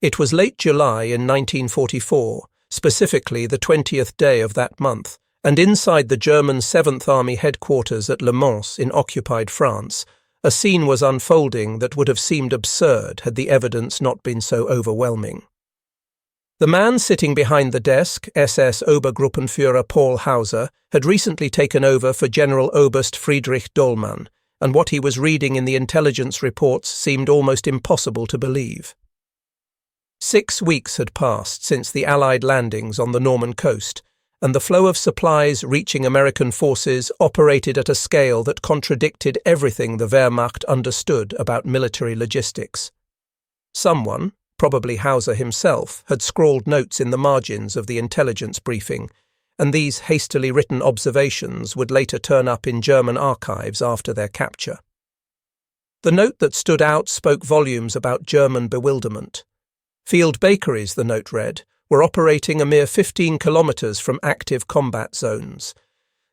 It was late July in 1944, specifically the 20th day of that month, and inside the German 7th Army headquarters at Le Mans in occupied France, a scene was unfolding that would have seemed absurd had the evidence not been so overwhelming. The man sitting behind the desk, SS Obergruppenführer Paul Hauser, had recently taken over for General Oberst Friedrich Dollmann, and what he was reading in the intelligence reports seemed almost impossible to believe. 6 weeks had passed since the Allied landings on the Norman coast, and the flow of supplies reaching American forces operated at a scale that contradicted everything the Wehrmacht understood about military logistics. Someone, probably Hauser himself, had scrawled notes in the margins of the intelligence briefing, and these hastily written observations would later turn up in German archives after their capture. The note that stood out spoke volumes about German bewilderment. Field bakeries, the note read, were operating a mere 15 kilometres from active combat zones.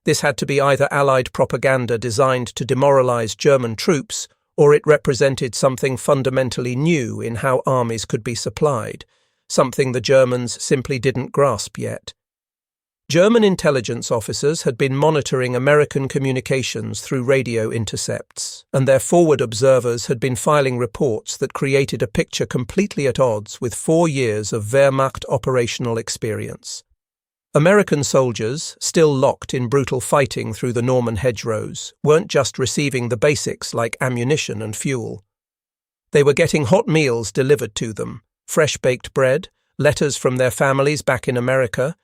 This had to be either Allied propaganda designed to demoralise German troops, or it represented something fundamentally new in how armies could be supplied, something the Germans simply didn't grasp yet. German intelligence officers had been monitoring American communications through radio intercepts, and their forward observers had been filing reports that created a picture completely at odds with 4 years of Wehrmacht operational experience. American soldiers, still locked in brutal fighting through the Norman hedgerows, weren't just receiving the basics like ammunition and fuel. They were getting hot meals delivered to them, fresh-baked bread, letters from their families back in America,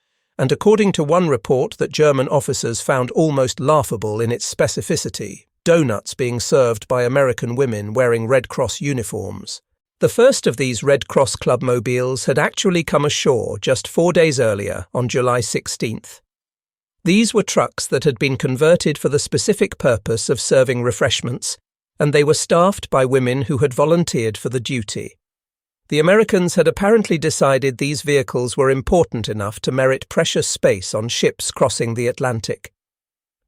and according to one report that German officers found almost laughable in its specificity, donuts being served by American women wearing Red Cross uniforms. The first of these Red Cross clubmobiles had actually come ashore just 4 days earlier, on July 16th. These were trucks that had been converted for the specific purpose of serving refreshments, and they were staffed by women who had volunteered for the duty. The Americans had apparently decided these vehicles were important enough to merit precious space on ships crossing the Atlantic.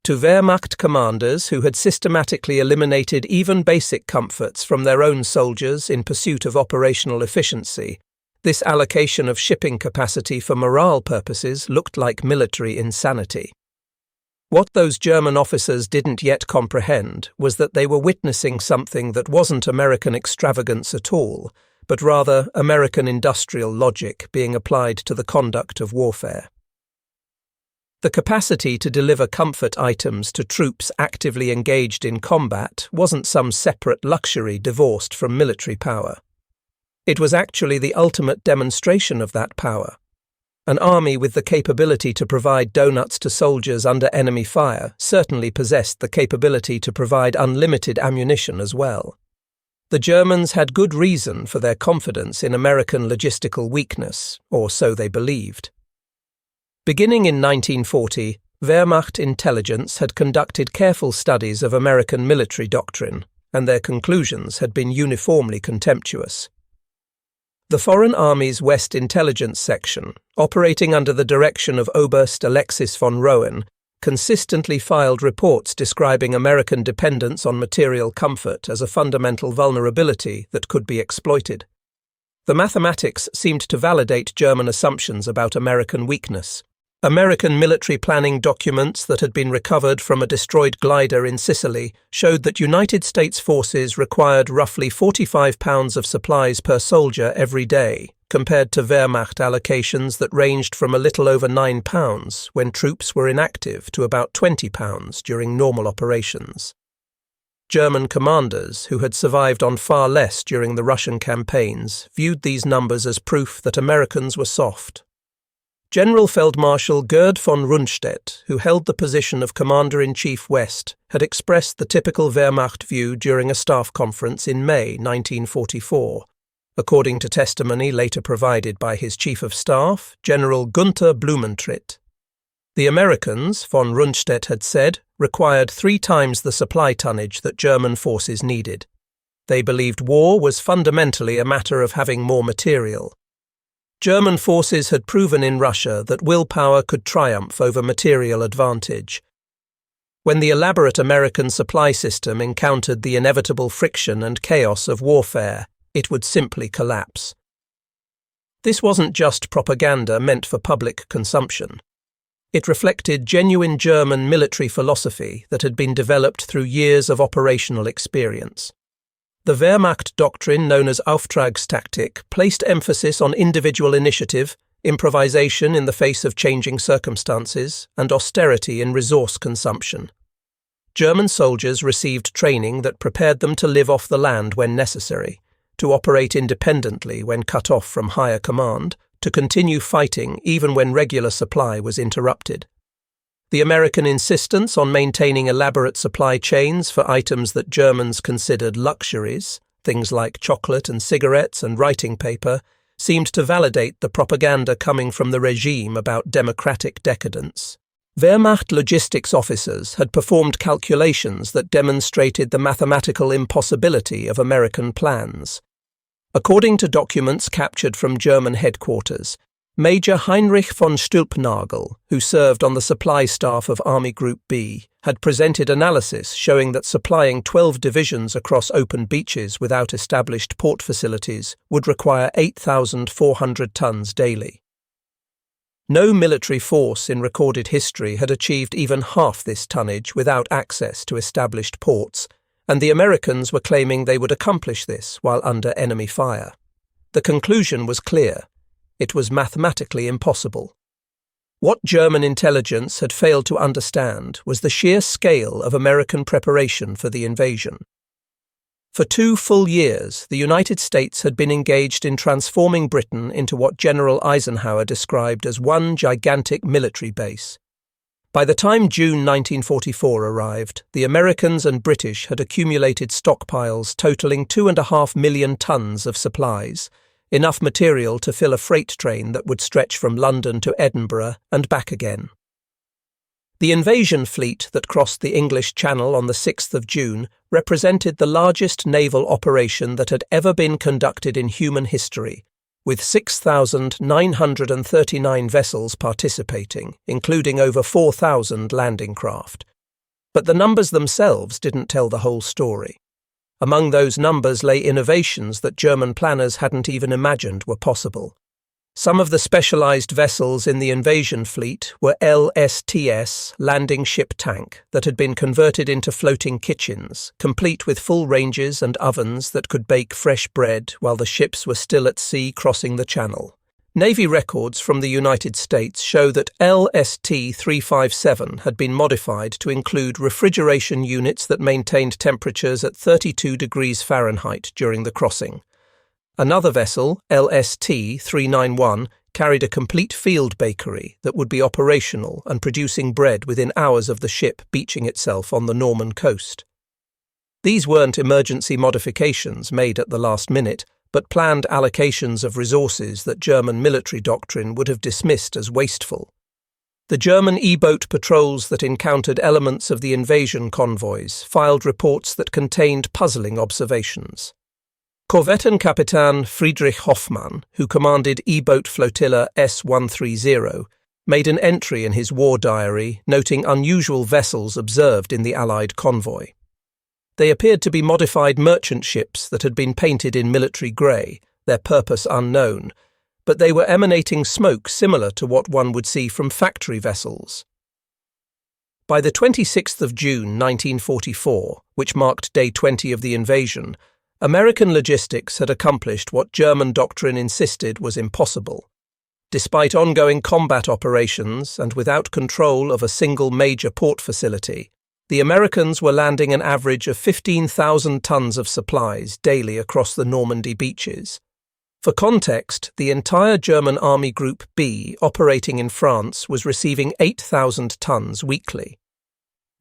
To Wehrmacht commanders who had systematically eliminated even basic comforts from their own soldiers in pursuit of operational efficiency, this allocation of shipping capacity for morale purposes looked like military insanity. What those German officers didn't yet comprehend was that they were witnessing something that wasn't American extravagance at all, but rather American industrial logic being applied to the conduct of warfare. The capacity to deliver comfort items to troops actively engaged in combat wasn't some separate luxury divorced from military power. It was actually the ultimate demonstration of that power. An army with the capability to provide donuts to soldiers under enemy fire certainly possessed the capability to provide unlimited ammunition as well. The Germans had good reason for their confidence in American logistical weakness, or so they believed. Beginning in 1940, Wehrmacht intelligence had conducted careful studies of American military doctrine, and their conclusions had been uniformly contemptuous. The Foreign Army's West Intelligence Section, operating under the direction of Oberst Alexis von Rohen, consistently filed reports describing American dependence on material comfort as a fundamental vulnerability that could be exploited. The mathematics seemed to validate German assumptions about American weakness. American military planning documents that had been recovered from a destroyed glider in Sicily showed that United States forces required roughly 45 pounds of supplies per soldier every day, compared to Wehrmacht allocations that ranged from a little over 9 pounds when troops were inactive to about 20 pounds during normal operations. German commanders, who had survived on far less during the Russian campaigns, viewed these numbers as proof that Americans were soft. General Feldmarschall Gerd von Rundstedt, who held the position of Commander-in-Chief West, had expressed the typical Wehrmacht view during a staff conference in May 1944, according to testimony later provided by his Chief of Staff, General Gunther Blumentritt. The Americans, von Rundstedt had said, required 3 times the supply tonnage that German forces needed. They believed war was fundamentally a matter of having more material. German forces had proven in Russia that willpower could triumph over material advantage. When the elaborate American supply system encountered the inevitable friction and chaos of warfare, it would simply collapse. This wasn't just propaganda meant for public consumption. It reflected genuine German military philosophy that had been developed through years of operational experience. The Wehrmacht doctrine, known as Auftragstaktik, placed emphasis on individual initiative, improvisation in the face of changing circumstances, and austerity in resource consumption. German soldiers received training that prepared them to live off the land when necessary, to operate independently when cut off from higher command, to continue fighting even when regular supply was interrupted. The American insistence on maintaining elaborate supply chains for items that Germans considered luxuries, things like chocolate and cigarettes and writing paper, seemed to validate the propaganda coming from the regime about democratic decadence. Wehrmacht logistics officers had performed calculations that demonstrated the mathematical impossibility of American plans. According to documents captured from German headquarters, Major Heinrich von Stülpnagel, who served on the supply staff of Army Group B, had presented analysis showing that supplying 12 divisions across open beaches without established port facilities would require 8,400 tons daily. No military force in recorded history had achieved even half this tonnage without access to established ports, and the Americans were claiming they would accomplish this while under enemy fire. The conclusion was clear. It was mathematically impossible. What German intelligence had failed to understand was the sheer scale of American preparation for the invasion. For 2 full years, the United States had been engaged in transforming Britain into what General Eisenhower described as one gigantic military base. By the time June 1944 arrived, the Americans and British had accumulated stockpiles totaling 2.5 million tons of supplies, enough material to fill a freight train that would stretch from London to Edinburgh and back again. The invasion fleet that crossed the English Channel on the 6th of June represented the largest naval operation that had ever been conducted in human history, with 6,939 vessels participating, including over 4,000 landing craft. But the numbers themselves didn't tell the whole story. Among those numbers lay innovations that German planners hadn't even imagined were possible. Some of the specialized vessels in the invasion fleet were LSTS, landing ship tank, that had been converted into floating kitchens, complete with full ranges and ovens that could bake fresh bread while the ships were still at sea crossing the Channel. Navy records from the United States show that LST-357 had been modified to include refrigeration units that maintained temperatures at 32 degrees Fahrenheit during the crossing. Another vessel, LST-391, carried a complete field bakery that would be operational and producing bread within hours of the ship beaching itself on the Norman coast. These weren't emergency modifications made at the last minute, but planned allocations of resources that German military doctrine would have dismissed as wasteful. The German E-boat patrols that encountered elements of the invasion convoys filed reports that contained puzzling observations. Korvettenkapitän Friedrich Hoffmann, who commanded E-boat flotilla S-130, made an entry in his war diary noting unusual vessels observed in the Allied convoy. They appeared to be modified merchant ships that had been painted in military grey, their purpose unknown, but they were emanating smoke similar to what one would see from factory vessels. By the 26th of June 1944, which marked day 20 of the invasion, American logistics had accomplished what German doctrine insisted was impossible. Despite ongoing combat operations and without control of a single major port facility, the Americans were landing an average of 15,000 tons of supplies daily across the Normandy beaches. For context, the entire German Army Group B operating in France was receiving 8,000 tons weekly.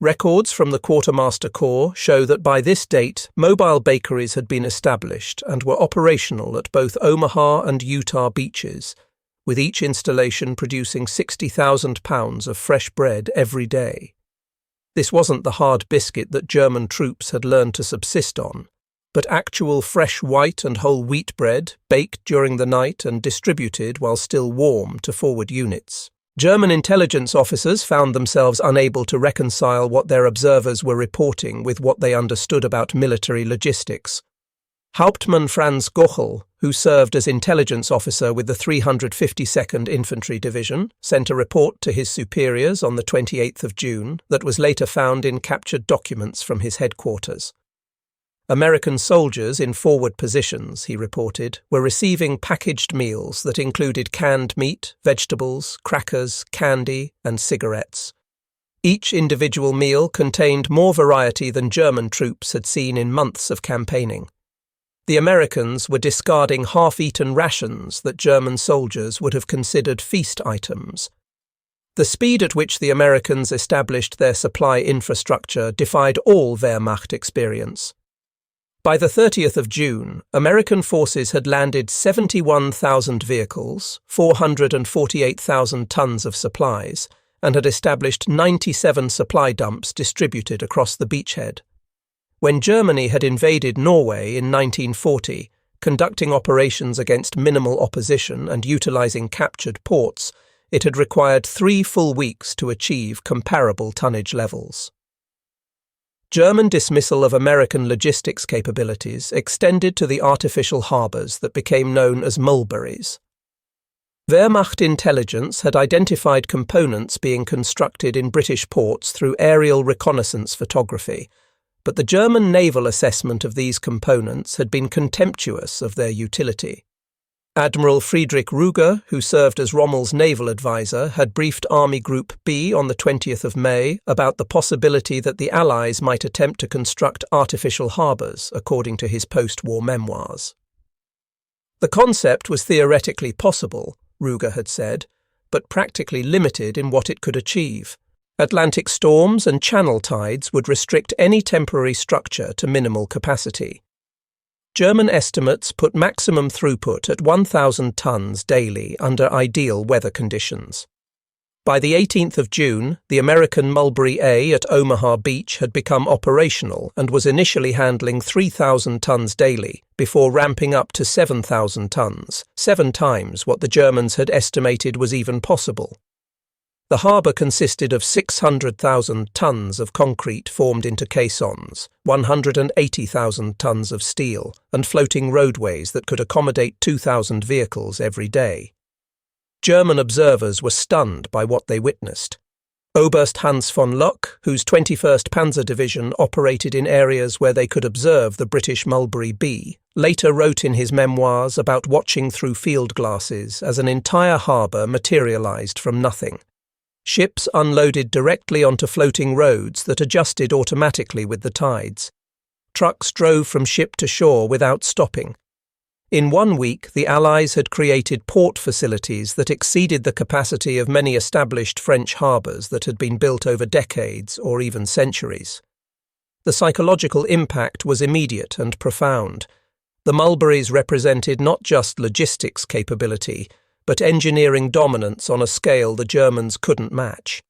Records from the Quartermaster Corps show that by this date, mobile bakeries had been established and were operational at both Omaha and Utah beaches, with each installation producing 60,000 pounds of fresh bread every day. This wasn't the hard biscuit that German troops had learned to subsist on, but actual fresh white and whole wheat bread baked during the night and distributed while still warm to forward units. German intelligence officers found themselves unable to reconcile what their observers were reporting with what they understood about military logistics. Hauptmann Franz Gochel, who served as intelligence officer with the 352nd Infantry Division, sent a report to his superiors on the 28th of June that was later found in captured documents from his headquarters. American soldiers in forward positions, he reported, were receiving packaged meals that included canned meat, vegetables, crackers, candy, and cigarettes. Each individual meal contained more variety than German troops had seen in months of campaigning. The Americans were discarding half-eaten rations that German soldiers would have considered feast items. The speed at which the Americans established their supply infrastructure defied all Wehrmacht experience. By the 30th of June, American forces had landed 71,000 vehicles, 448,000 tons of supplies, and had established 97 supply dumps distributed across the beachhead. When Germany had invaded Norway in 1940, conducting operations against minimal opposition and utilizing captured ports, it had required 3 full weeks to achieve comparable tonnage levels. German dismissal of American logistics capabilities extended to the artificial harbours that became known as mulberries. Wehrmacht intelligence had identified components being constructed in British ports through aerial reconnaissance photography, but the German naval assessment of these components had been contemptuous of their utility. Admiral Friedrich Rüger, who served as Rommel's naval advisor, had briefed Army Group B on the 20th of May about the possibility that the Allies might attempt to construct artificial harbours, according to his post-war memoirs. The concept was theoretically possible, Rüger had said, but practically limited in what it could achieve. Atlantic storms and channel tides would restrict any temporary structure to minimal capacity. German estimates put maximum throughput at 1,000 tons daily under ideal weather conditions. By the 18th of June, the American Mulberry A at Omaha Beach had become operational and was initially handling 3,000 tons daily, before ramping up to 7,000 tons, 7 times what the Germans had estimated was even possible. The harbour consisted of 600,000 tons of concrete formed into caissons, 180,000 tons of steel, and floating roadways that could accommodate 2,000 vehicles every day. German observers were stunned by what they witnessed. Oberst Hans von Luck, whose 21st Panzer Division operated in areas where they could observe the British Mulberry B, later wrote in his memoirs about watching through field glasses as an entire harbour materialised from nothing. Ships unloaded directly onto floating roads that adjusted automatically with the tides. Trucks drove from ship to shore without stopping. In 1 week, the Allies had created port facilities that exceeded the capacity of many established French harbours that had been built over decades or even centuries. The psychological impact was immediate and profound. The Mulberries represented not just logistics capability, but engineering dominance on a scale the Germans couldn't match.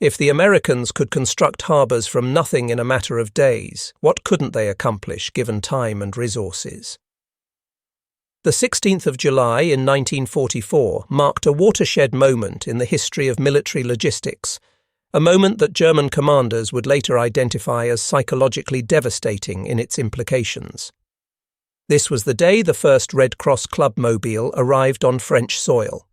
If the Americans could construct harbours from nothing in a matter of days, what couldn't they accomplish given time and resources? The 16th of July in 1944 marked a watershed moment in the history of military logistics, a moment that German commanders would later identify as psychologically devastating in its implications. This was the day the first Red Cross Clubmobile arrived on French soil.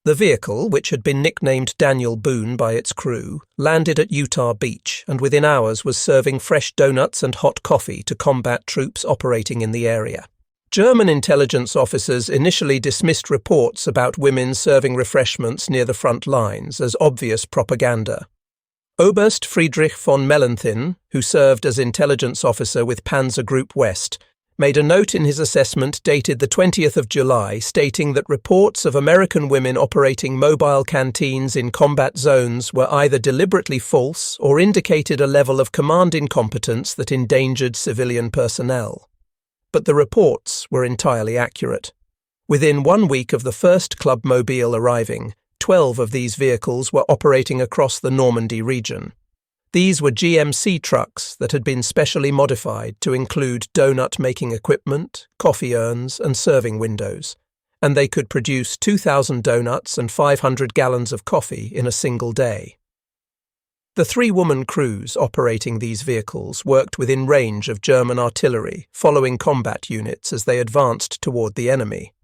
The vehicle, which had been nicknamed Daniel Boone by its crew, landed at Utah Beach and within hours was serving fresh donuts and hot coffee to combat troops operating in the area. German intelligence officers initially dismissed reports about women serving refreshments near the front lines as obvious propaganda. Oberst Friedrich von Mellenthin, who served as intelligence officer with Panzer Group West, made a note in his assessment dated the 20th of July stating that reports of American women operating mobile canteens in combat zones were either deliberately false or indicated a level of command incompetence that endangered civilian personnel. But the reports were entirely accurate. Within 1 week of the first Clubmobile arriving, 12 of these vehicles were operating across the Normandy region. These were GMC trucks that had been specially modified to include donut-making equipment, coffee urns, and serving windows, and they could produce 2,000 donuts and 500 gallons of coffee in a single day. The three-woman crews operating these vehicles worked within range of German artillery, following combat units as they advanced toward the enemy.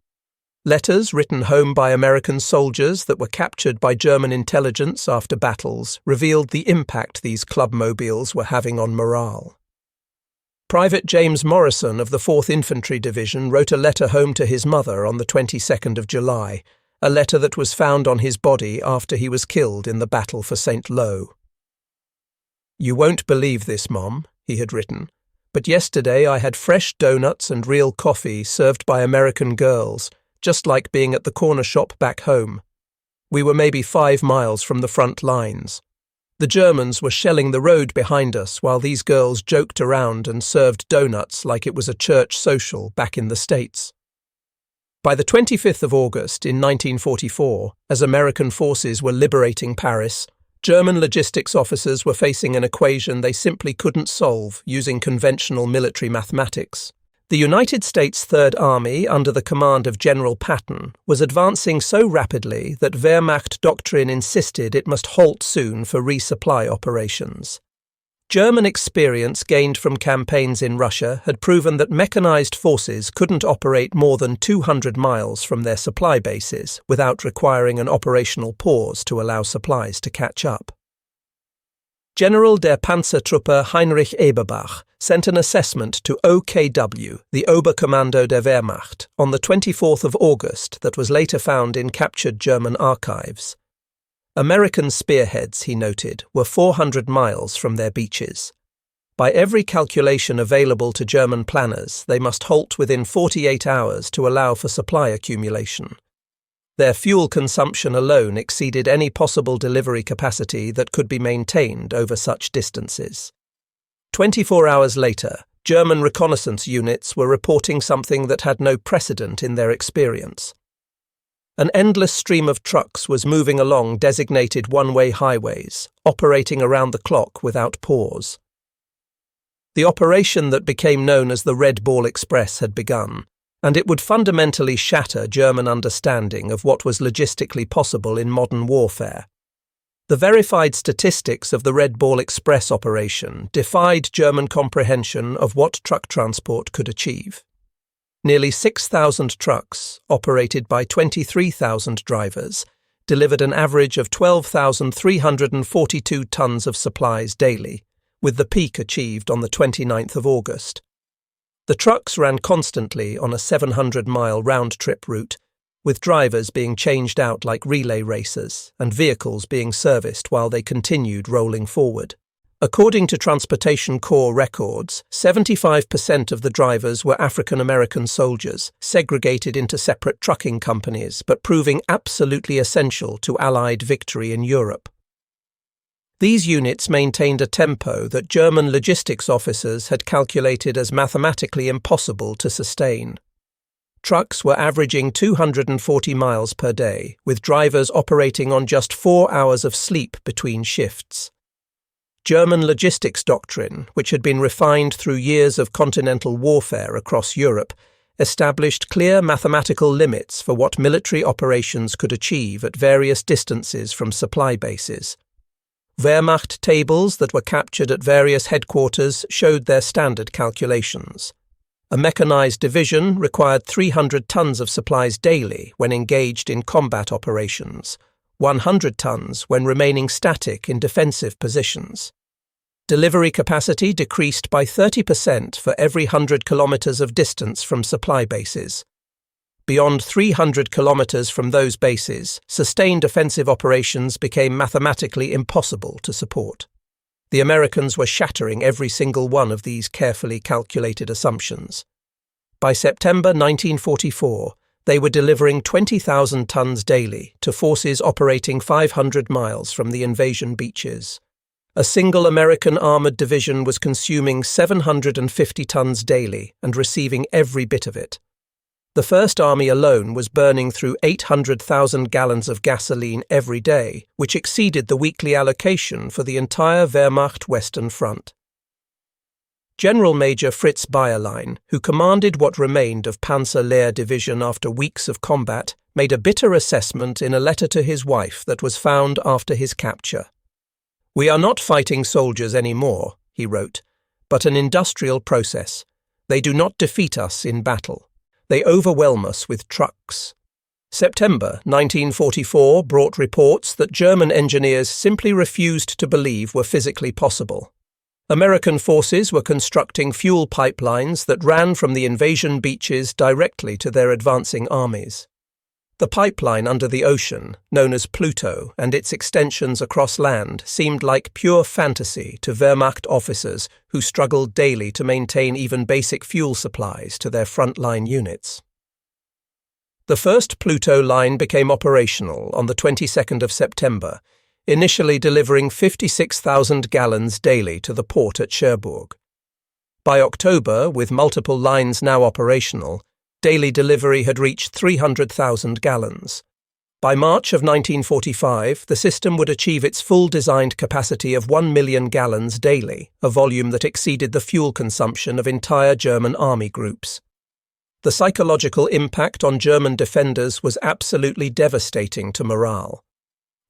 Letters written home by American soldiers that were captured by German intelligence after battles revealed the impact these clubmobiles were having on morale. Private James Morrison of the 4th Infantry Division wrote a letter home to his mother on the 22nd of July, a letter that was found on his body after he was killed in the battle for St. Lo. "You won't believe this, Mom," he had written, "but yesterday I had fresh doughnuts and real coffee served by American girls, just like being at the corner shop back home. We were maybe 5 miles from the front lines. The Germans were shelling the road behind us while these girls joked around and served doughnuts like it was a church social back in the States." By the 25th of August in 1944, as American forces were liberating Paris, German logistics officers were facing an equation they simply couldn't solve using conventional military mathematics. The United States Third Army, under the command of General Patton, was advancing so rapidly that Wehrmacht doctrine insisted it must halt soon for resupply operations. German experience gained from campaigns in Russia had proven that mechanized forces couldn't operate more than 200 miles from their supply bases without requiring an operational pause to allow supplies to catch up. General der Panzertruppe Heinrich Eberbach sent an assessment to OKW, the Oberkommando der Wehrmacht, on the 24th of August that was later found in captured German archives. American spearheads, he noted, were 400 miles from their beaches. By every calculation available to German planners, they must halt within 48 hours to allow for supply accumulation. Their fuel consumption alone exceeded any possible delivery capacity that could be maintained over such distances. 24 hours later, German reconnaissance units were reporting something that had no precedent in their experience. An endless stream of trucks was moving along designated one-way highways, operating around the clock without pause. The operation that became known as the Red Ball Express had begun, and it would fundamentally shatter German understanding of what was logistically possible in modern warfare. The verified statistics of the Red Ball Express operation defied German comprehension of what truck transport could achieve. Nearly 6,000 trucks, operated by 23,000 drivers, delivered an average of 12,342 tons of supplies daily, with the peak achieved on the 29th of August. The trucks ran constantly on a 700-mile round-trip route, with drivers being changed out like relay racers and vehicles being serviced while they continued rolling forward. According to Transportation Corps records, 75% of the drivers were African American soldiers, segregated into separate trucking companies, but proving absolutely essential to Allied victory in Europe. These units maintained a tempo that German logistics officers had calculated as mathematically impossible to sustain. Trucks were averaging 240 miles per day, with drivers operating on just 4 hours of sleep between shifts. German logistics doctrine, which had been refined through years of continental warfare across Europe, established clear mathematical limits for what military operations could achieve at various distances from supply bases. Wehrmacht tables that were captured at various headquarters showed their standard calculations. A mechanized division required 300 tons of supplies daily when engaged in combat operations, 100 tons when remaining static in defensive positions. Delivery capacity decreased by 30% for every 100 kilometers of distance from supply bases. Beyond 300 kilometers from those bases, sustained offensive operations became mathematically impossible to support. The Americans were shattering every single one of these carefully calculated assumptions. By September 1944, they were delivering 20,000 tons daily to forces operating 500 miles from the invasion beaches. A single American armored division was consuming 750 tons daily and receiving every bit of it. The First Army alone was burning through 800,000 gallons of gasoline every day, which exceeded the weekly allocation for the entire Wehrmacht Western Front. General Major Fritz Bayerlein, who commanded what remained of Panzer Lehr Division after weeks of combat, made a bitter assessment in a letter to his wife that was found after his capture. "We are not fighting soldiers anymore," he wrote, "but an industrial process. They do not defeat us in battle. They overwhelm us with trucks." September 1944 brought reports that German engineers simply refused to believe were physically possible. American forces were constructing fuel pipelines that ran from the invasion beaches directly to their advancing armies. The pipeline under the ocean, known as Pluto, and its extensions across land seemed like pure fantasy to Wehrmacht officers who struggled daily to maintain even basic fuel supplies to their frontline units. The first Pluto line became operational on the 22nd of September, initially delivering 56,000 gallons daily to the port at Cherbourg. By October, with multiple lines now operational, daily delivery had reached 300,000 gallons. By March of 1945, the system would achieve its full designed capacity of 1 million gallons daily, a volume that exceeded the fuel consumption of entire German army groups. The psychological impact on German defenders was absolutely devastating to morale.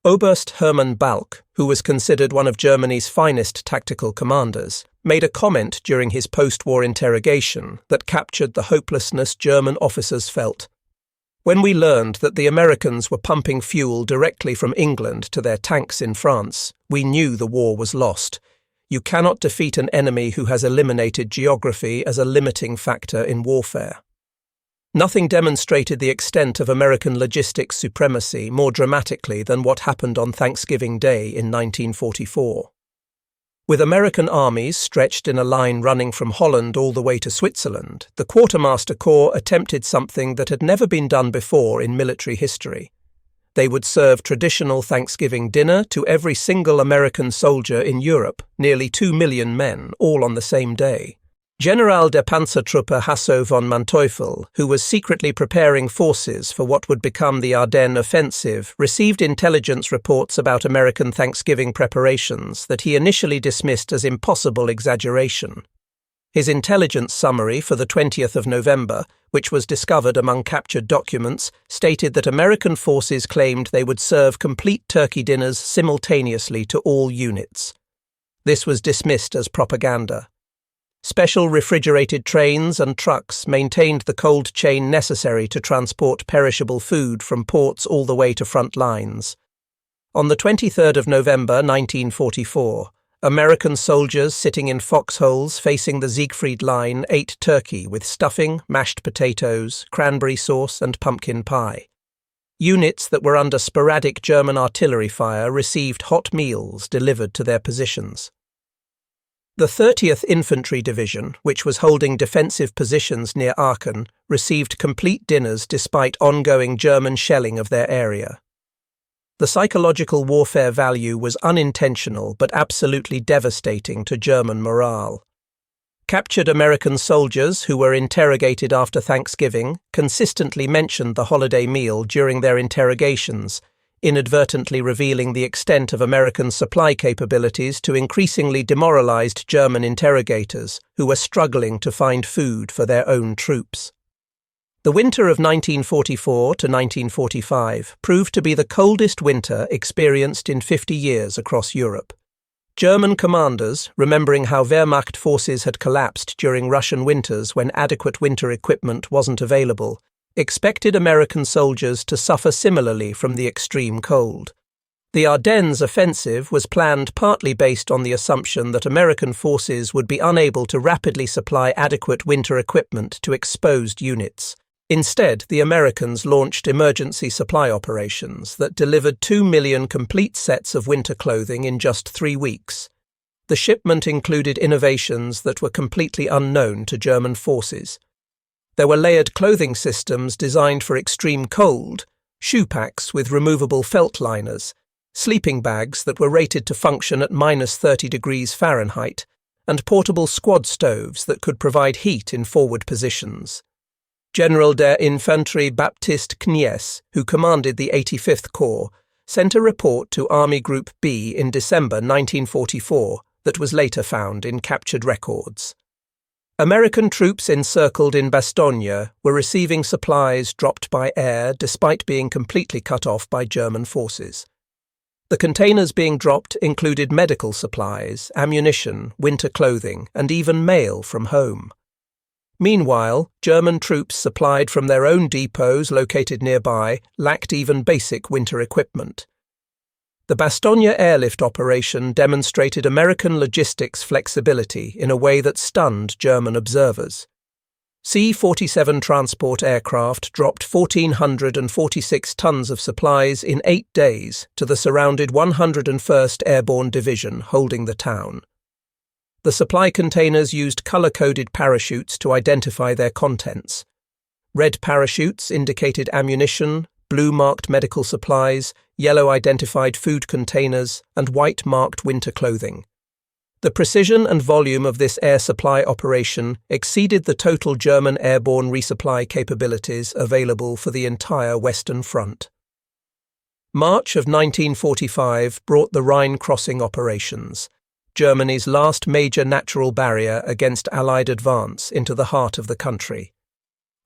Oberst Hermann Balck, who was considered one of Germany's finest tactical commanders, made a comment during his post-war interrogation that captured the hopelessness German officers felt. "When we learned that the Americans were pumping fuel directly from England to their tanks in France, we knew the war was lost. You cannot defeat an enemy who has eliminated geography as a limiting factor in warfare." Nothing demonstrated the extent of American logistics supremacy more dramatically than what happened on Thanksgiving Day in 1944. With American armies stretched in a line running from Holland all the way to Switzerland, the Quartermaster Corps attempted something that had never been done before in military history. They would serve traditional Thanksgiving dinner to every single American soldier in Europe, nearly 2 million men, all on the same day. General der Panzertruppe Hasso von Manteuffel, who was secretly preparing forces for what would become the Ardennes offensive, received intelligence reports about American Thanksgiving preparations that he initially dismissed as impossible exaggeration. His intelligence summary for the 20th of November, which was discovered among captured documents, stated that American forces claimed they would serve complete turkey dinners simultaneously to all units. This was dismissed as propaganda. Special refrigerated trains and trucks maintained the cold chain necessary to transport perishable food from ports all the way to front lines. On the 23rd of November 1944, American soldiers sitting in foxholes facing the Siegfried Line ate turkey with stuffing, mashed potatoes, cranberry sauce and pumpkin pie. Units that were under sporadic German artillery fire received hot meals delivered to their positions. The 30th Infantry Division, which was holding defensive positions near Aachen, received complete dinners despite ongoing German shelling of their area. The psychological warfare value was unintentional but absolutely devastating to German morale. Captured American soldiers who were interrogated after Thanksgiving consistently mentioned the holiday meal during their interrogations, inadvertently revealing the extent of American supply capabilities to increasingly demoralized German interrogators who were struggling to find food for their own troops. The winter of 1944 to 1945 proved to be the coldest winter experienced in 50 years across Europe. German commanders, remembering how Wehrmacht forces had collapsed during Russian winters when adequate winter equipment wasn't available, expected American soldiers to suffer similarly from the extreme cold. The Ardennes offensive was planned partly based on the assumption that American forces would be unable to rapidly supply adequate winter equipment to exposed units. Instead, the Americans launched emergency supply operations that delivered 2 million complete sets of winter clothing in just 3 weeks. The shipment included innovations that were completely unknown to German forces. There were layered clothing systems designed for extreme cold, shoe packs with removable felt liners, sleeping bags that were rated to function at -30 degrees Fahrenheit, and portable squad stoves that could provide heat in forward positions. General der Infanterie Baptist Knies, who commanded the 85th Corps, sent a report to Army Group B in December 1944 that was later found in captured records. American troops encircled in Bastogne were receiving supplies dropped by air despite being completely cut off by German forces. The containers being dropped included medical supplies, ammunition, winter clothing, and even mail from home. Meanwhile, German troops supplied from their own depots located nearby lacked even basic winter equipment. The Bastogne airlift operation demonstrated American logistics flexibility in a way that stunned German observers. C-47 transport aircraft dropped 1,446 tons of supplies in 8 days to the surrounded 101st Airborne Division holding the town. The supply containers used colour-coded parachutes to identify their contents. Red parachutes indicated ammunition, blue marked medical supplies, yellow identified food containers, and white marked winter clothing. The precision and volume of this air supply operation exceeded the total German airborne resupply capabilities available for the entire Western Front. March of 1945 brought the Rhine crossing operations, Germany's last major natural barrier against Allied advance into the heart of the country.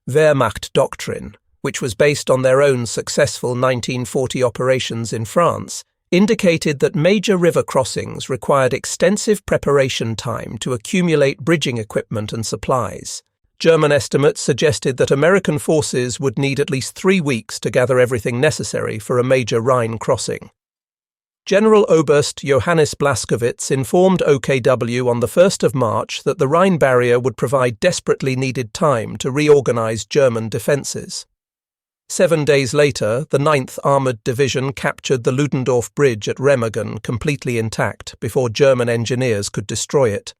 Wehrmacht doctrine, which was based on their own successful 1940 operations in France, indicated that major river crossings required extensive preparation time to accumulate bridging equipment and supplies. German estimates suggested that American forces would need at least 3 weeks to gather everything necessary for a major Rhine crossing. General Oberst Johannes Blaskowitz informed OKW on the 1st of March that the Rhine barrier would provide desperately needed time to reorganize German defenses. 7 days later, the 9th Armoured Division captured the Ludendorff Bridge at Remagen completely intact before German engineers could destroy it.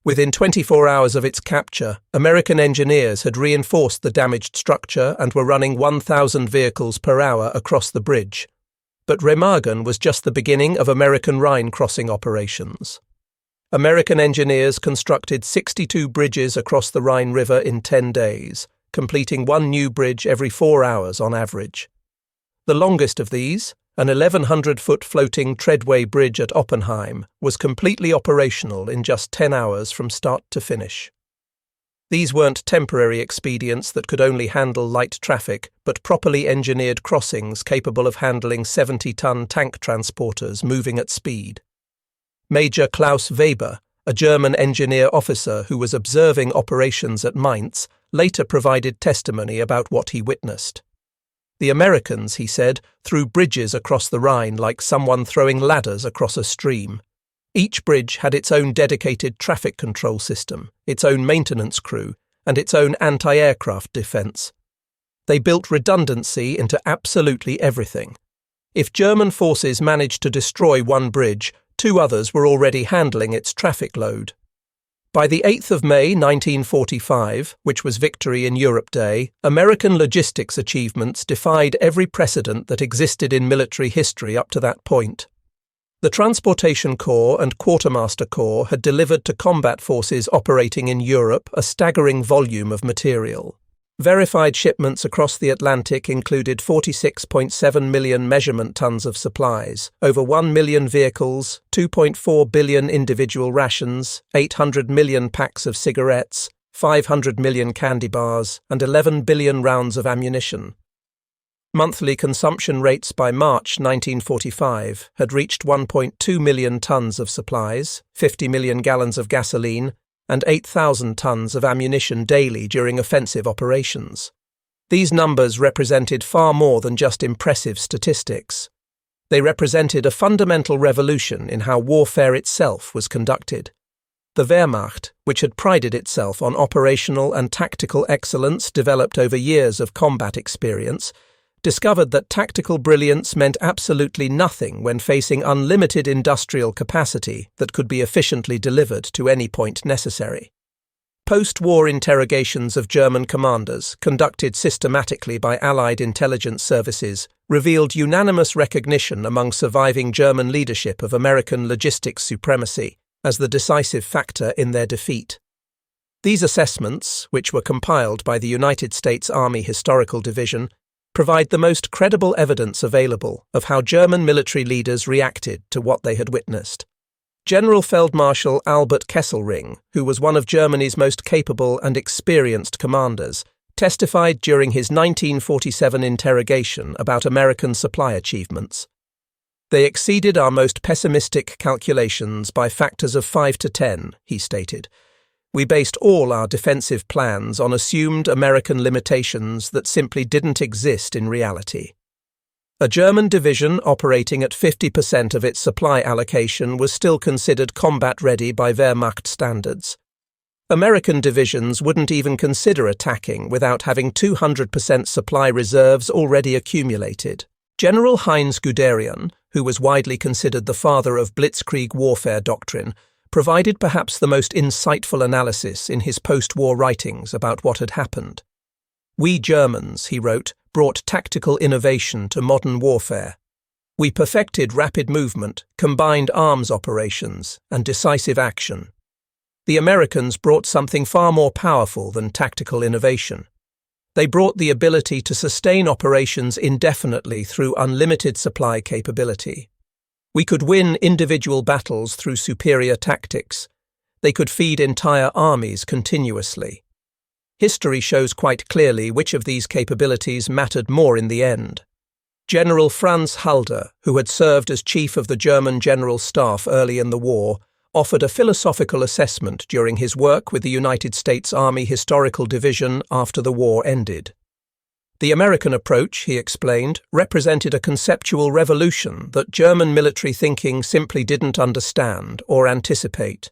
Within 24 hours of its capture, American engineers had reinforced the damaged structure and were running 1,000 vehicles per hour across the bridge. But Remagen was just the beginning of American Rhine crossing operations. American engineers constructed 62 bridges across the Rhine River in 10 days, completing 1 new bridge every 4 hours on average. The longest of these, an 1,100-foot floating treadway bridge at Oppenheim, was completely operational in just 10 hours from start to finish. These weren't temporary expedients that could only handle light traffic, but properly engineered crossings capable of handling 70-ton tank transporters moving at speed. Major Klaus Weber, a German engineer officer who was observing operations at Mainz, later provided testimony about what he witnessed. The Americans, he said, threw bridges across the Rhine like someone throwing ladders across a stream. Each bridge had its own dedicated traffic control system, its own maintenance crew, and its own anti-aircraft defense. They built redundancy into absolutely everything. If German forces managed to destroy one bridge, 2 others were already handling its traffic load. By the 8th of May 1945, which was Victory in Europe Day, American logistics achievements defied every precedent that existed in military history up to that point. The Transportation Corps and Quartermaster Corps had delivered to combat forces operating in Europe a staggering volume of material. Verified shipments across the Atlantic included 46.7 million measurement tons of supplies, over 1 million vehicles, 2.4 billion individual rations, 800 million packs of cigarettes, 500 million candy bars, and 11 billion rounds of ammunition. Monthly consumption rates by March 1945 had reached 1.2 million tons of supplies, 50 million gallons of gasoline, and 8,000 tons of ammunition daily during offensive operations. These numbers represented far more than just impressive statistics. They represented a fundamental revolution in how warfare itself was conducted. The Wehrmacht, which had prided itself on operational and tactical excellence developed over years of combat experience, discovered that tactical brilliance meant absolutely nothing when facing unlimited industrial capacity that could be efficiently delivered to any point necessary. Post-war interrogations of German commanders, conducted systematically by Allied intelligence services, revealed unanimous recognition among surviving German leadership of American logistics supremacy as the decisive factor in their defeat. These assessments, which were compiled by the United States Army Historical Division, provide the most credible evidence available of how German military leaders reacted to what they had witnessed. General Feldmarschall Albert Kesselring, who was one of Germany's most capable and experienced commanders, testified during his 1947 interrogation about American supply achievements. They exceeded our most pessimistic calculations by factors of 5 to 10, he stated. We based all our defensive plans on assumed American limitations that simply didn't exist in reality. A German division operating at 50% of its supply allocation was still considered combat-ready by Wehrmacht standards. American divisions wouldn't even consider attacking without having 200% supply reserves already accumulated. General Heinz Guderian, who was widely considered the father of blitzkrieg warfare doctrine, provided perhaps the most insightful analysis in his post-war writings about what had happened. "We Germans," he wrote, "brought tactical innovation to modern warfare. We perfected rapid movement, combined arms operations, and decisive action. The Americans brought something far more powerful than tactical innovation. They brought the ability to sustain operations indefinitely through unlimited supply capability. We could win individual battles through superior tactics. They could feed entire armies continuously. History shows quite clearly which of these capabilities mattered more in the end." General Franz Halder, who had served as chief of the German General Staff early in the war, offered a philosophical assessment during his work with the United States Army Historical Division after the war ended. The American approach, he explained, represented a conceptual revolution that German military thinking simply didn't understand or anticipate.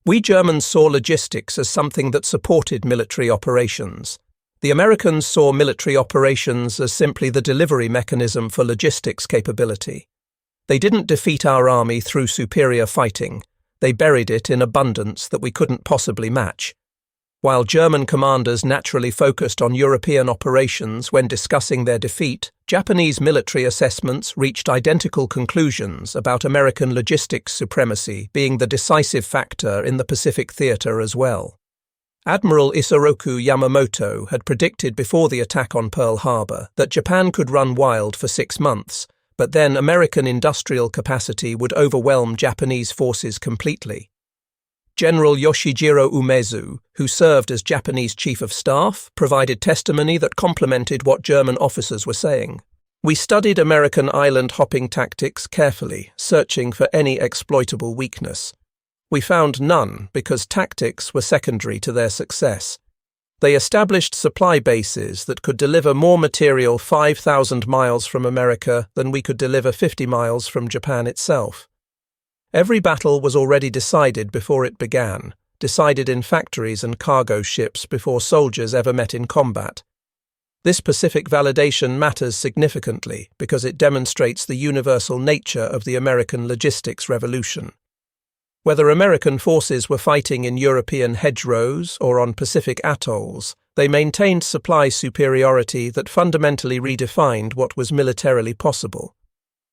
We Germans saw logistics as something that supported military operations. The Americans saw military operations as simply the delivery mechanism for logistics capability. They didn't defeat our army through superior fighting. They buried it in abundance that we couldn't possibly match. While German commanders naturally focused on European operations when discussing their defeat, Japanese military assessments reached identical conclusions about American logistics supremacy being the decisive factor in the Pacific theater as well. Admiral Isoroku Yamamoto had predicted before the attack on Pearl Harbor that Japan could run wild for 6 months, but then American industrial capacity would overwhelm Japanese forces completely. General Yoshijiro Umezu, who served as Japanese Chief of Staff, provided testimony that complemented what German officers were saying. "We studied American island-hopping tactics carefully, searching for any exploitable weakness. We found none because tactics were secondary to their success. They established supply bases that could deliver more material 5,000 miles from America than we could deliver 50 miles from Japan itself. Every battle was already decided before it began, decided in factories and cargo ships before soldiers ever met in combat. This Pacific validation matters significantly because it demonstrates the universal nature of the American logistics revolution. Whether American forces were fighting in European hedgerows or on Pacific atolls, they maintained supply superiority that fundamentally redefined what was militarily possible.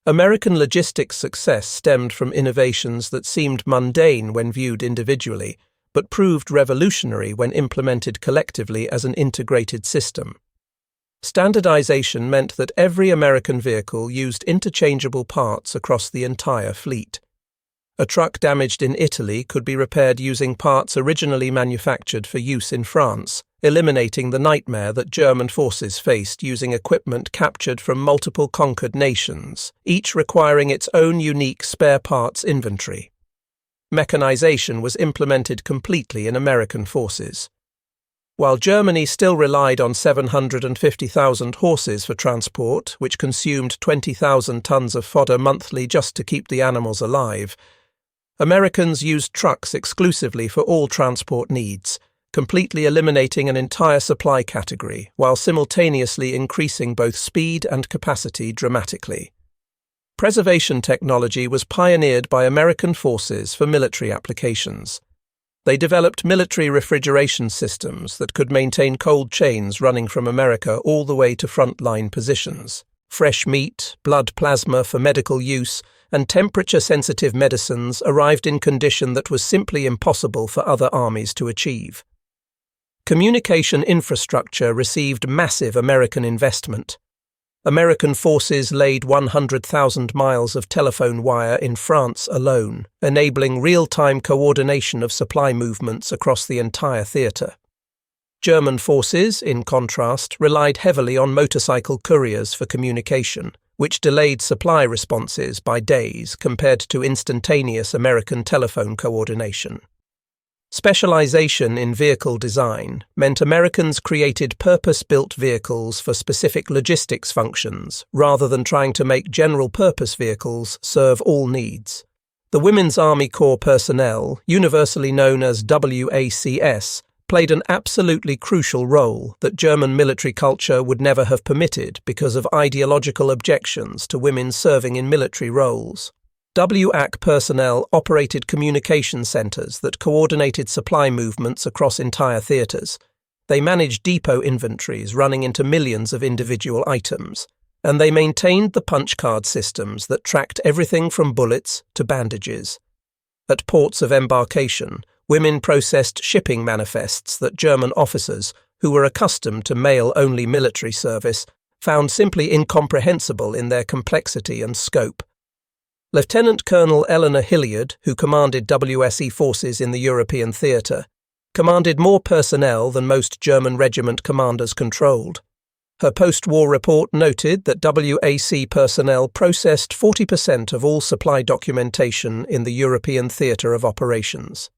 American logistics success stemmed from innovations that seemed mundane when viewed individually, but proved revolutionary when implemented collectively as an integrated system. Standardization meant that every American vehicle used interchangeable parts across the entire fleet. A truck damaged in Italy could be repaired using parts originally manufactured for use in France, eliminating the nightmare that German forces faced using equipment captured from multiple conquered nations, each requiring its own unique spare parts inventory. Mechanization was implemented completely in American forces. While Germany still relied on 750,000 horses for transport, which consumed 20,000 tons of fodder monthly just to keep the animals alive, Americans used trucks exclusively for all transport needs, completely eliminating an entire supply category while simultaneously increasing both speed and capacity dramatically. Preservation technology was pioneered by American forces for military applications. They developed military refrigeration systems that could maintain cold chains running from America all the way to frontline positions. Fresh meat, blood plasma for medical use, and temperature-sensitive medicines arrived in condition that was simply impossible for other armies to achieve. Communication infrastructure received massive American investment. American forces laid 100,000 miles of telephone wire in France alone, enabling real-time coordination of supply movements across the entire theatre. German forces, in contrast, relied heavily on motorcycle couriers for communication, which delayed supply responses by days compared to instantaneous American telephone coordination. Specialization in vehicle design meant Americans created purpose-built vehicles for specific logistics functions rather than trying to make general-purpose vehicles serve all needs. The Women's Army Corps personnel, universally known as WACS, played an absolutely crucial role that German military culture would never have permitted because of ideological objections to women serving in military roles. WAC personnel operated communication centers that coordinated supply movements across entire theaters. They managed depot inventories running into millions of individual items, and they maintained the punch card systems that tracked everything from bullets to bandages. At ports of embarkation, women processed shipping manifests that German officers, who were accustomed to male-only military service, found simply incomprehensible in their complexity and scope. Lieutenant Colonel Eleanor Hilliard, who commanded WSE forces in the European theatre, commanded more personnel than most German regiment commanders controlled. Her post-war report noted that WAC personnel processed 40% of all supply documentation in the European theatre of operations.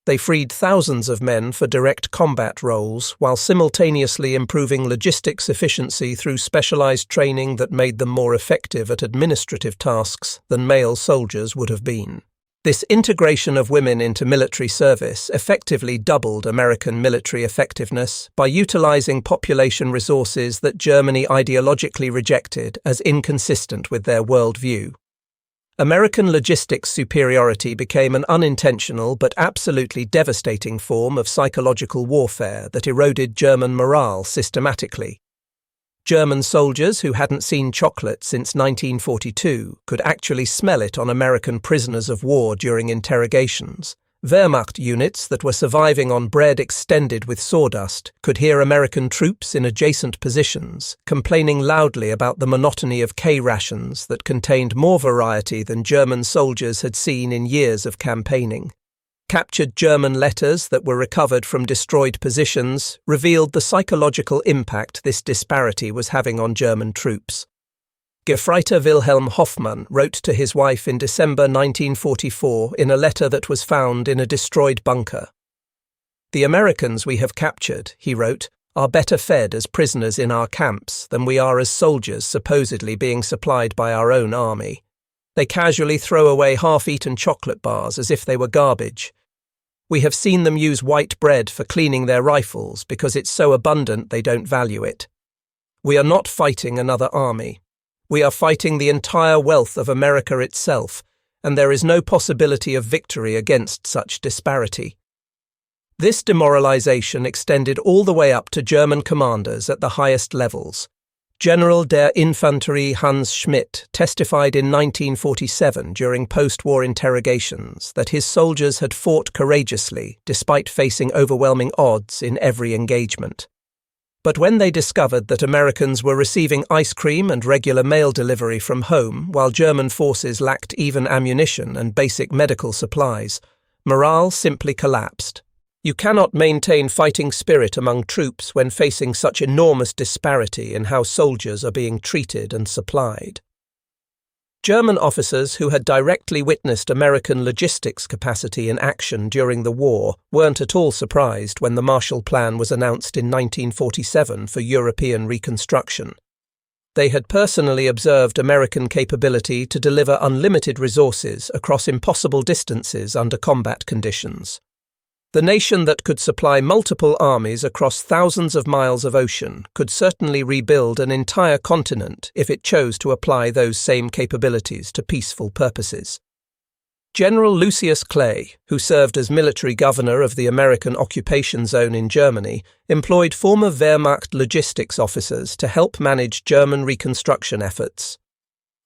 They freed thousands of men for direct combat roles while simultaneously improving logistics efficiency through specialized training that made them more effective at administrative tasks than male soldiers would have been. This integration of women into military service effectively doubled American military effectiveness by utilizing population resources that Germany ideologically rejected as inconsistent with their worldview. American logistics superiority became an unintentional but absolutely devastating form of psychological warfare that eroded German morale systematically. German soldiers who hadn't seen chocolate since 1942 could actually smell it on American prisoners of war during interrogations. Wehrmacht units that were surviving on bread extended with sawdust could hear American troops in adjacent positions complaining loudly about the monotony of K-rations that contained more variety than German soldiers had seen in years of campaigning. Captured German letters that were recovered from destroyed positions revealed the psychological impact this disparity was having on German troops. Gefreiter Wilhelm Hoffmann wrote to his wife in December 1944 in a letter that was found in a destroyed bunker. "The Americans we have captured," he wrote, "are better fed as prisoners in our camps than we are as soldiers supposedly being supplied by our own army. They casually throw away half-eaten chocolate bars as if they were garbage. We have seen them use white bread for cleaning their rifles because it's so abundant they don't value it. We are not fighting another army. We are fighting the entire wealth of America itself, and there is no possibility of victory against such disparity." This demoralization extended all the way up to German commanders at the highest levels. General der Infanterie Hans Schmidt testified in 1947 during post-war interrogations that his soldiers had fought courageously despite facing overwhelming odds in every engagement. But when they discovered that Americans were receiving ice cream and regular mail delivery from home while German forces lacked even ammunition and basic medical supplies, morale simply collapsed. You cannot maintain fighting spirit among troops when facing such enormous disparity in how soldiers are being treated and supplied. German officers who had directly witnessed American logistics capacity in action during the war weren't at all surprised when the Marshall Plan was announced in 1947 for European reconstruction. They had personally observed American capability to deliver unlimited resources across impossible distances under combat conditions. The nation that could supply multiple armies across thousands of miles of ocean could certainly rebuild an entire continent if it chose to apply those same capabilities to peaceful purposes. General Lucius Clay, who served as military governor of the American occupation zone in Germany, employed former Wehrmacht logistics officers to help manage German reconstruction efforts.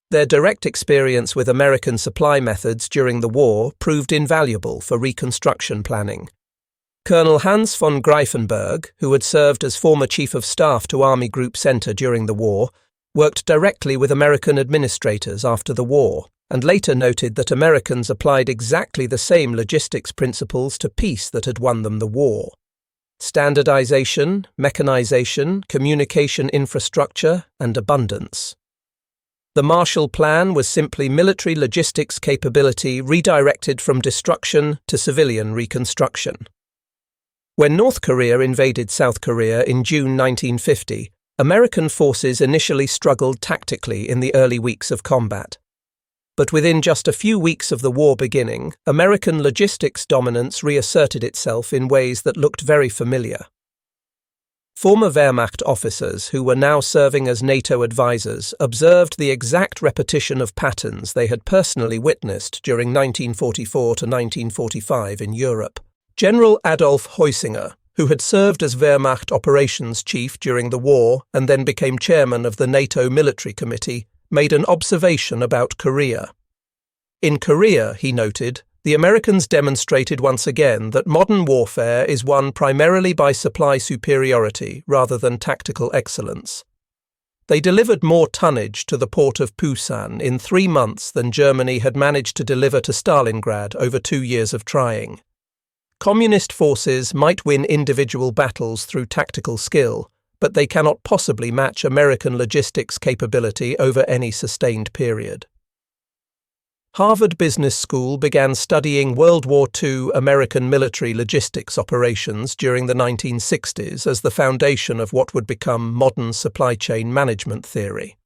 Their direct experience with American supply methods during the war proved invaluable for reconstruction planning. Colonel Hans von Greifenberg, who had served as former Chief of Staff to Army Group Center during the war, worked directly with American administrators after the war, and later noted that Americans applied exactly the same logistics principles to peace that had won them the war. Standardization, mechanization, communication infrastructure, and abundance. The Marshall Plan was simply military logistics capability redirected from destruction to civilian reconstruction. When North Korea invaded South Korea in June 1950, American forces initially struggled tactically in the early weeks of combat. But within just a few weeks of the war beginning, American logistics dominance reasserted itself in ways that looked very familiar. Former Wehrmacht officers who were now serving as NATO advisors observed the exact repetition of patterns they had personally witnessed during 1944 to 1945 in Europe. General Adolf Heusinger, who had served as Wehrmacht operations chief during the war and then became chairman of the NATO Military Committee, made an observation about Korea. In Korea, he noted, the Americans demonstrated once again that modern warfare is won primarily by supply superiority rather than tactical excellence. They delivered more tonnage to the port of Pusan in 3 months than Germany had managed to deliver to Stalingrad over 2 years of trying. Communist forces might win individual battles through tactical skill, but they cannot possibly match American logistics capability over any sustained period. Harvard Business School began studying World War II American military logistics operations during the 1960s as the foundation of what would become modern supply chain management theory.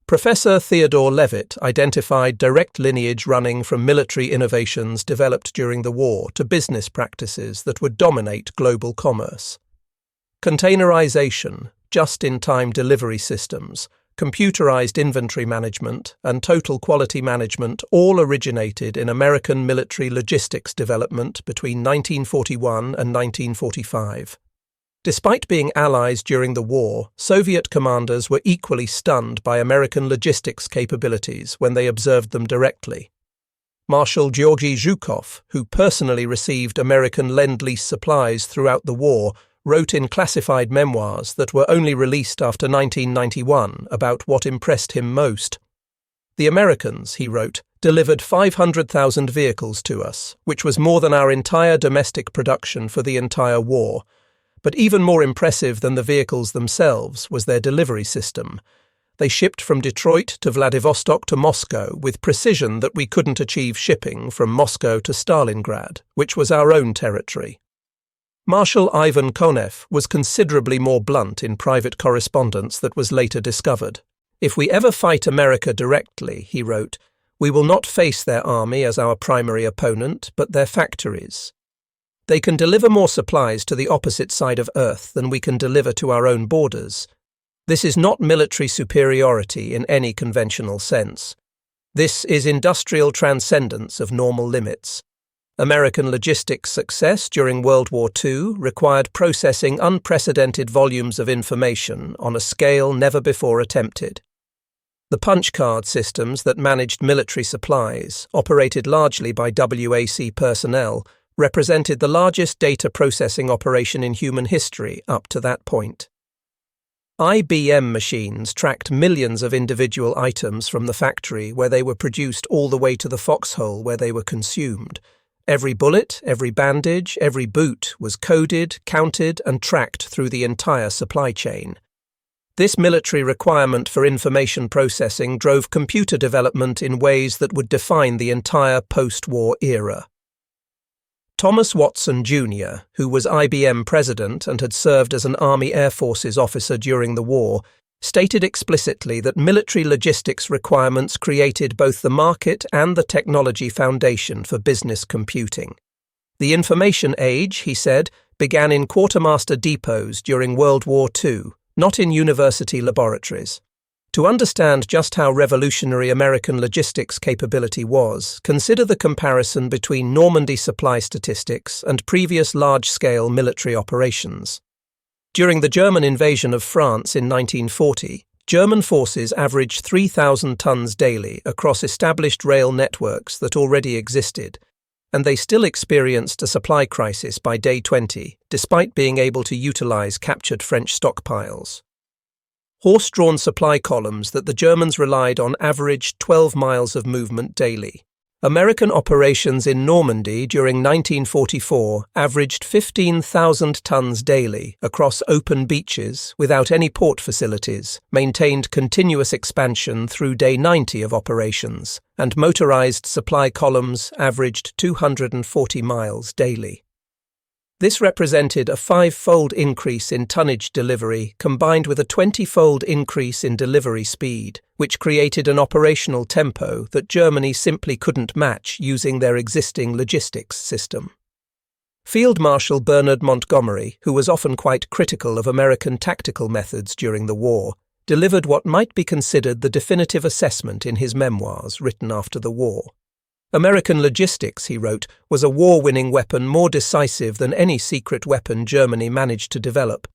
Professor Theodore Levitt identified direct lineage running from military innovations developed during the war to business practices that would dominate global commerce. Containerization, just-in-time delivery systems, computerized inventory management, and total quality management all originated in American military logistics development between 1941 and 1945. Despite being allies during the war, Soviet commanders were equally stunned by American logistics capabilities when they observed them directly. Marshal Georgy Zhukov, who personally received American Lend-Lease supplies throughout the war, wrote in classified memoirs that were only released after 1991 about what impressed him most. The Americans, he wrote, delivered 500,000 vehicles to us, which was more than our entire domestic production for the entire war. But even more impressive than the vehicles themselves was their delivery system. They shipped from Detroit to Vladivostok to Moscow with precision that we couldn't achieve shipping from Moscow to Stalingrad, which was our own territory. Marshal Ivan Konev was considerably more blunt in private correspondence that was later discovered. If we ever fight America directly, he wrote, we will not face their army as our primary opponent, but their factories. They can deliver more supplies to the opposite side of Earth than we can deliver to our own borders. This is not military superiority in any conventional sense. This is industrial transcendence of normal limits. American logistics success during World War II required processing unprecedented volumes of information on a scale never before attempted. The punch card systems that managed military supplies, operated largely by WAC personnel, represented the largest data processing operation in human history up to that point. IBM machines tracked millions of individual items from the factory where they were produced all the way to the foxhole where they were consumed. Every bullet, every bandage, every boot was coded, counted, and tracked through the entire supply chain. This military requirement for information processing drove computer development in ways that would define the entire post-war era. Thomas Watson Jr., who was IBM president and had served as an Army Air Forces officer during the war, stated explicitly that military logistics requirements created both the market and the technology foundation for business computing. The information age, he said, began in quartermaster depots during World War II, not in university laboratories. To understand just how revolutionary American logistics capability was, consider the comparison between Normandy supply statistics and previous large-scale military operations. During the German invasion of France in 1940, German forces averaged 3,000 tons daily across established rail networks that already existed, and they still experienced a supply crisis by day 20, despite being able to utilize captured French stockpiles. Horse-drawn supply columns that the Germans relied on averaged 12 miles of movement daily, American operations in Normandy during 1944 averaged 15,000 tons daily across open beaches without any port facilities, maintained continuous expansion through day 90 of operations, and motorized supply columns averaged 240 miles daily. This represented a 5-fold increase in tonnage delivery combined with a 20-fold increase in delivery speed, which created an operational tempo that Germany simply couldn't match using their existing logistics system. Field Marshal Bernard Montgomery, who was often quite critical of American tactical methods during the war, delivered what might be considered the definitive assessment in his memoirs written after the war. American logistics, he wrote, was a war-winning weapon more decisive than any secret weapon Germany managed to develop.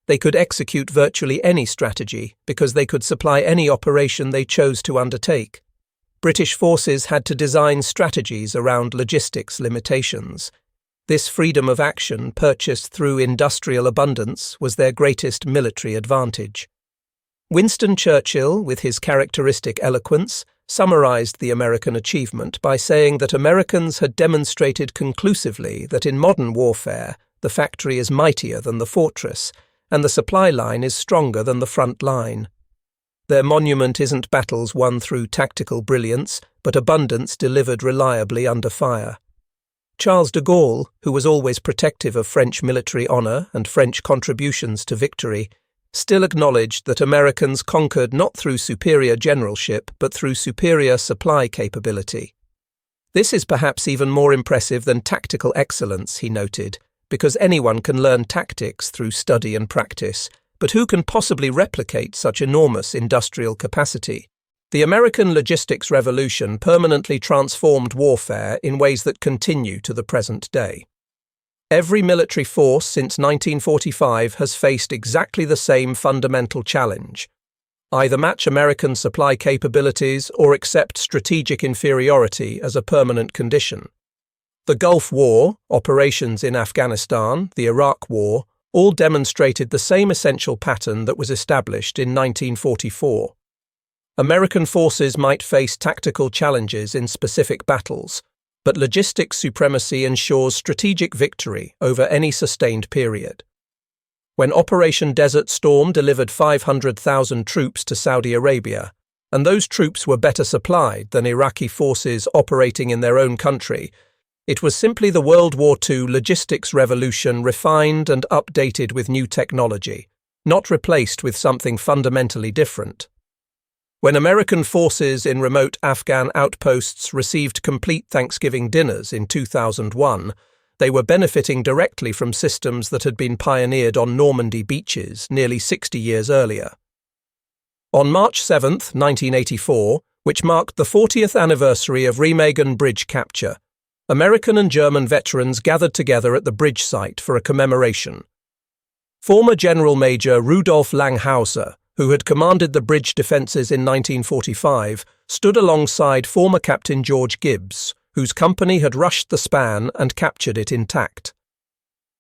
They could execute virtually any strategy because they could supply any operation they chose to undertake. British forces had to design strategies around logistics limitations. This freedom of action, purchased through industrial abundance, was their greatest military advantage. Winston Churchill, with his characteristic eloquence, summarized the American achievement by saying that Americans had demonstrated conclusively that in modern warfare the factory is mightier than the fortress, and the supply line is stronger than the front line. Their monument isn't battles won through tactical brilliance, but abundance delivered reliably under fire. Charles de Gaulle, who was always protective of French military honor and French contributions to victory, still acknowledged that Americans conquered not through superior generalship but through superior supply capability. This is perhaps even more impressive than tactical excellence, he noted, because anyone can learn tactics through study and practice, but who can possibly replicate such enormous industrial capacity? The American logistics revolution permanently transformed warfare in ways that continue to the present day. Every military force since 1945 has faced exactly the same fundamental challenge: either match American supply capabilities or accept strategic inferiority as a permanent condition. The Gulf War, operations in Afghanistan, the Iraq War, all demonstrated the same essential pattern that was established in 1944. American forces might face tactical challenges in specific battles, but logistics supremacy ensures strategic victory over any sustained period. When Operation Desert Storm delivered 500,000 troops to Saudi Arabia, and those troops were better supplied than Iraqi forces operating in their own country, it was simply the World War II logistics revolution refined and updated with new technology, not replaced with something fundamentally different. When American forces in remote Afghan outposts received complete Thanksgiving dinners in 2001, they were benefiting directly from systems that had been pioneered on Normandy beaches nearly 60 years earlier. On March 7, 1984, which marked the 40th anniversary of Remagen Bridge capture, American and German veterans gathered together at the bridge site for a commemoration. Former General Major Rudolf Langhauser, who had commanded the bridge defences in 1945, stood alongside former Captain George Gibbs, whose company had rushed the span and captured it intact.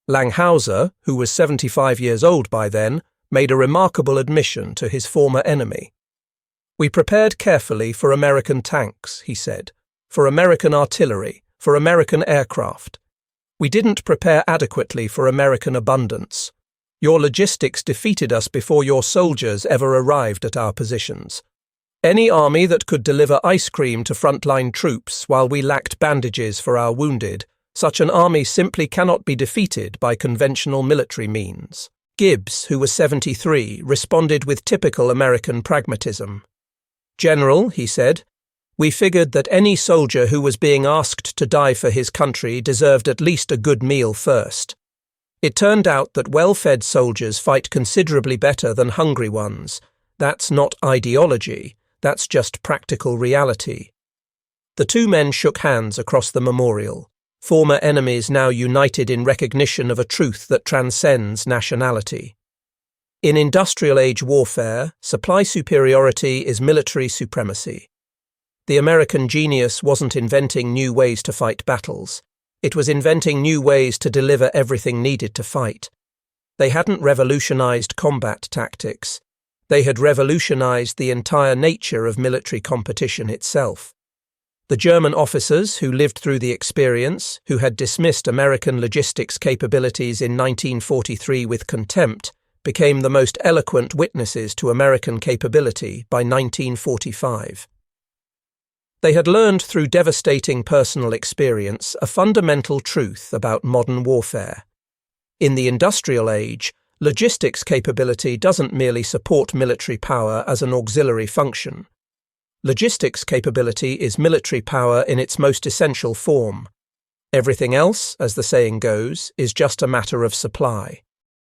Langhauser, who was 75 years old by then, made a remarkable admission to his former enemy. "We prepared carefully for American tanks," he said, "for American artillery, for American aircraft. We didn't prepare adequately for American abundance. Your logistics defeated us before your soldiers ever arrived at our positions. Any army that could deliver ice cream to frontline troops while we lacked bandages for our wounded, such an army simply cannot be defeated by conventional military means." Gibbs, who was 73, responded with typical American pragmatism. "General," he said, "we figured that any soldier who was being asked to die for his country deserved at least a good meal first. It turned out that well-fed soldiers fight considerably better than hungry ones. That's not ideology, that's just practical reality." The two men shook hands across the memorial, former enemies now united in recognition of a truth that transcends nationality. In industrial age warfare, supply superiority is military supremacy. The American genius wasn't inventing new ways to fight battles. It was inventing new ways to deliver everything needed to fight. They hadn't revolutionized combat tactics. They had revolutionized the entire nature of military competition itself. The German officers who lived through the experience, who had dismissed American logistics capabilities in 1943 with contempt, became the most eloquent witnesses to American capability by 1945. They had learned through devastating personal experience a fundamental truth about modern warfare. In the industrial age, logistics capability doesn't merely support military power as an auxiliary function. Logistics capability is military power in its most essential form. Everything else, as the saying goes, is just a matter of supply.